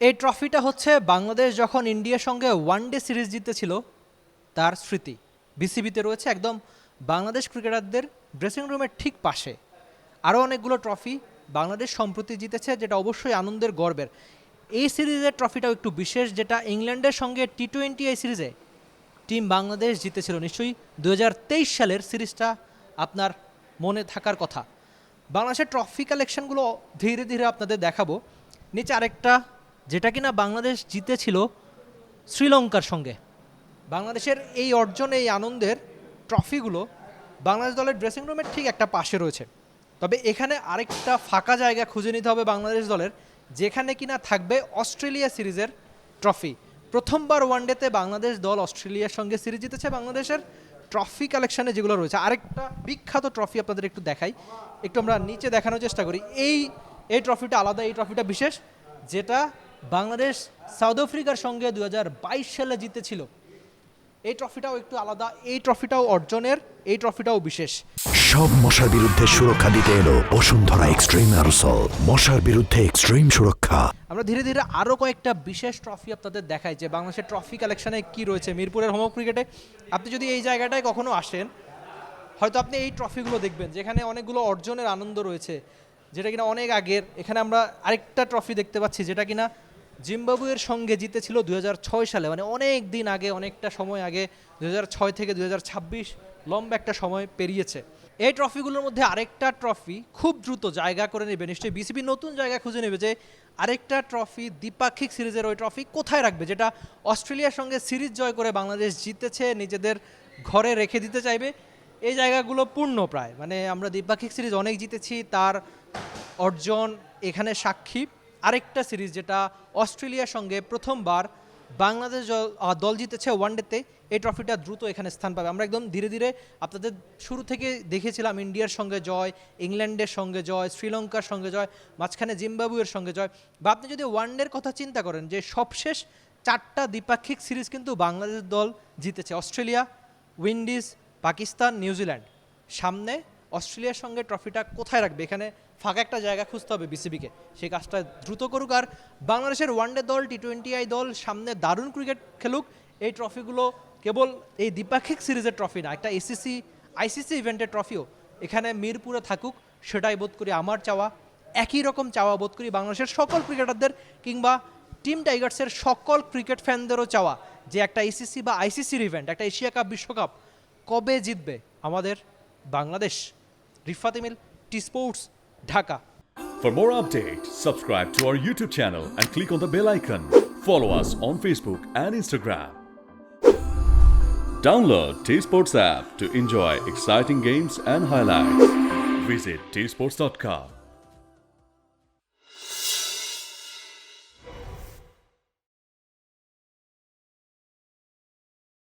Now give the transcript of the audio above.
এই ট্রফিটা হচ্ছে বাংলাদেশ যখন ইন্ডিয়ার সঙ্গে ওয়ানডে সিরিজ জিতেছিল তার স্মৃতি। বিসিবিতে রয়েছে একদম বাংলাদেশ ক্রিকেটারদের ড্রেসিং রুমের ঠিক পাশে। আরও অনেকগুলো ট্রফি বাংলাদেশ সম্প্রতি জিতেছে, যেটা অবশ্যই আনন্দের গর্বের। এই সিরিজের ট্রফিটাও একটু বিশেষ, যেটা ইংল্যান্ডের সঙ্গে টি-20 এই সিরিজে টিম বাংলাদেশ জিতেছিল। নিশ্চয়ই 2023 সালের সিরিজটা আপনার মনে থাকার কথা। বাংলাদেশের ট্রফি কালেকশনগুলো ধীরে ধীরে আপনাদের দেখাবো। নিচে আরেকটা, যেটা কিনা বাংলাদেশ জিতেছিল শ্রীলঙ্কার সঙ্গে। বাংলাদেশের এই অর্জন, এই আনন্দের ট্রফিগুলো বাংলাদেশ দলের ড্রেসিং রুমের ঠিক একটা পাশে রয়েছে। তবে এখানে আরেকটা ফাঁকা জায়গা খুঁজে নিতে হবে বাংলাদেশ দলের, যেখানে কিনা থাকবে অস্ট্রেলিয়া সিরিজের ট্রফি। প্রথমবার ওয়ানডেতে বাংলাদেশ দল অস্ট্রেলিয়ার সঙ্গে সিরিজ জিতেছে। বাংলাদেশের ট্রফি কালেকশানে যেগুলো রয়েছে, আরেকটা বিখ্যাত ট্রফি আপনাদের একটু দেখাই, একটু আমরা নিচে দেখানোর চেষ্টা করি। এই ট্রফিটা আলাদা, এই ট্রফিটা বিশেষ, যেটা বাংলাদেশ সাউথ আফ্রিকার সঙ্গে 2022 সালে জিতেছিল। এই ট্রফিটাও একটু আলাদা, এই ট্রফিটাও অর্জনের, এই ট্রফিটাও বিশেষ। সব মশার বিরুদ্ধে সুরক্ষা দিতে এলো বসুন্ধরা এক্সট্রিম অ্যারোসল, মশার বিরুদ্ধে এক্সট্রিম সুরক্ষা। আমরা ধীরে ধীরে আরও কয়েকটা বিশেষ ট্রফি আপনাদের দেখাই যে বাংলাদেশের ট্রফি কালেকশনে কি রয়েছে। মিরপুরের হোম ক্রিকেটে আপনি যদি এই জায়গাটায় কখনো আসেন, হয়তো আপনি এই ট্রফিগুলো দেখবেন, যেখানে অনেকগুলো অর্জনের আনন্দ রয়েছে, যেটা কিনা অনেক আগের। এখানে আমরা আরেকটা ট্রফি দেখতে পাচ্ছি, যেটা কিনা জিম্বাবুয়ের সঙ্গে জিতেছিল 2006 সালে, মানে অনেক দিন আগে, অনেকটা সময় আগে। 2006 থেকে 2026 লম্বা একটা সময় পেরিয়েছে। এই ট্রফিগুলোর মধ্যে আরেকটা ট্রফি খুব দ্রুত জায়গা করে নেবে, নিশ্চয়ই বিসিবি নতুন জায়গা খুঁজে নেবে যে আরেকটা ট্রফি, দ্বিপাক্ষিক সিরিজের ওই ট্রফি কোথায় রাখবে, যেটা অস্ট্রেলিয়ার সঙ্গে সিরিজ জয় করে বাংলাদেশ জিতেছে, নিজেদের ঘরে রেখে দিতে চাইবে। এই জায়গাগুলো পূর্ণ প্রায়, মানে আমরা দ্বিপাক্ষিক সিরিজ অনেক জিতেছি, তার অর্জন এখানে সাক্ষী। আরেকটা সিরিজ যেটা অস্ট্রেলিয়ার সঙ্গে প্রথমবার বাংলাদেশ দল জিতেছে ওয়ানডেতে, এই ট্রফিটা দ্রুত এখানে স্থান পাবে। আমরা একদম ধীরে ধীরে আপনাদের শুরু থেকে দেখেছিলাম ইন্ডিয়ার সঙ্গে জয়, ইংল্যান্ডের সঙ্গে জয়, শ্রীলঙ্কার সঙ্গে জয়, মাঝখানে জিম্বাবুয়ের সঙ্গে জয়। বা আপনি যদি ওয়ানডের কথা চিন্তা করেন, যে সবশেষ 4টা দ্বিপাক্ষিক সিরিজ কিন্তু বাংলাদেশ দল জিতেছে, অস্ট্রেলিয়া, উইন্ডিজ, পাকিস্তান, নিউজিল্যান্ড। সামনে অস্ট্রেলিয়ার সঙ্গে ট্রফিটা কোথায় রাখবে, এখানে ফাঁকা একটা জায়গা খুঁজতে হবে বিসিবিকে। সেই কাজটা দ্রুত করুক। আর বাংলাদেশের ওয়ানডে দল, টি-20 দল সামনে দারুণ ক্রিকেট খেলুক। এই ট্রফিগুলো কেবল এই দ্বিপাক্ষিক সিরিজের ট্রফি না, একটা আইসিসি ইভেন্টের ট্রফিও এখানে মিরপুরে থাকুক, সেটাই বোধ করি আমার চাওয়া। একই রকম চাওয়া বোধ করি বাংলাদেশের সকল ক্রিকেটারদের, কিংবা টিম টাইগার্সের সকল ক্রিকেট ফ্যানদেরও চাওয়া, যে একটা এসিসি বা আইসিসির ইভেন্ট, একটা এশিয়া কাপ, বিশ্বকাপ কবে জিতবে আমাদের Bangladesh. Rifat Emil, T sports, Dhaka. For more updates, subscribe to our YouTube channel and click on the bell icon. Follow us on Facebook and Instagram. Download T Sports app to enjoy exciting games and highlights. Visit tsports.com.